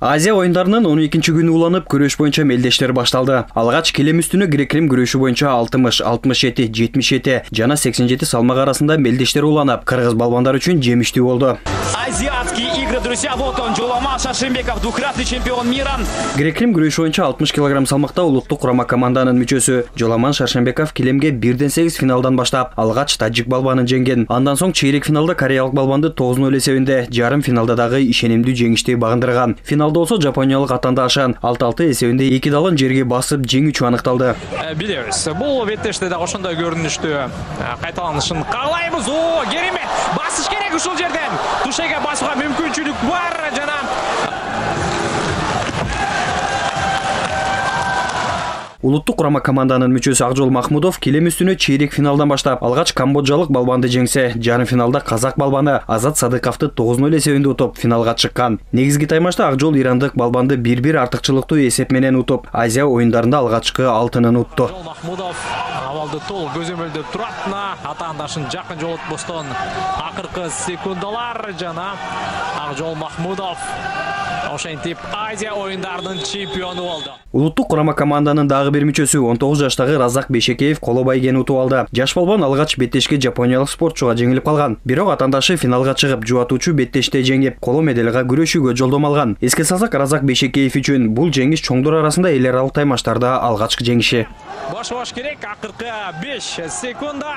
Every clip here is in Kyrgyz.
Азия оюндарынын 12-нчи күнү уланып, күрөш боюнча мелдештер башталды. Алгач келем үстүнө грек-рим күрөшү боюнча 60, 67, 77 жана 87 салмак арасында мелдештер уланып, кыргыз балбандар үчүн жемиштүү болду. Азиатские игры, друзья, вот он, Джоламан Шаршембеков, двукратный чемпион мира. Грек-рим күрөшү боюнча 60 кг салмакта улуттук курама команданын мүчөсү Джоламан Шаршембеков келемге 1-8 финалдан баштап, алгач тажик балбанын жеңген. Андан соң чейрек финалда кореялык балбанды 9-0 эсебинде, жарым финалда дагы ишенимдүү жеңишти багындырган. Финалда болсо жапониялык атандашан 6-6 эсебинде эки далын жерге басып жеңүүчү аныкталды. Билебиз, бул беттеште дагы ошондой көрүнүштүү кайталанышын каалайбыз. О, керемет! Басыш керек ушул жерден. Тушеге басууга мүмкүнчүлүк бар жана Улуттук курама команданын мүчөсү Акжол Махмудов келем үстүнө чейрек финалдан баштап, алгач камбоджалык балбанды жеңсе, жарым финалда казак балбаны Азат Садыковду 9-0 эсебинде утуп финалга чыккан. Негизги таймашта Акжол ирандык балбанды 1-1 артыкчылыктуу эсеп менен утуп, Азия оюндарында алгачкы алтынын утту. Махмудов абалды толук көзөмөлдөп турат, атаандашын жакын жолотпостон акыркы секундалар жана Акжол Махмудов ошентип Азия оюндарынын чемпиону болду. Улуттук курама команданын дагы бир мүчөсү 19 жаштагы Разак Бешекеев коло байгени утуп алды. Жаш балбан алгач беттешке жапониялык спортчуга жеңилип калган. Бирок атандашы финалга чыгып, жубатуучу беттеште жеңип, коло медалга күрөшүүгө жолдомо алган. Эске салсак, Разак Бешекеев үчүн бул жеңиш чоңдор арасында эл аралык таймаштарда алгачкы жеңиши. Бош керек, акыркы 5 секунда.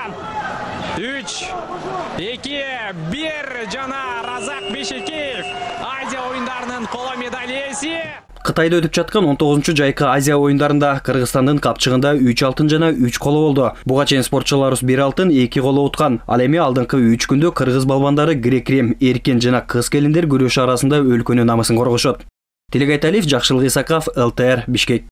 3, 2, 1 жана Разак Бешекеев Азия оюндарынын коло медаль ээси. Кытайда өтүп жаткан 19-чу жайкы Азия оюндарында Кыргызстандын капчыгында 3 алтын жана 3 коло болду. Буга чейин спортчуларыбыз 1 алтын, 2 коло уткан. Ал эми алдыңкы 3 күндө кыргыз балбандары грек-рим, эркин жана кыз келиндер күрөшү арасында өлкөнүн намысын коргошот. Телегайталиев, Жакшылык Исаков, ЛТР, Бишкек.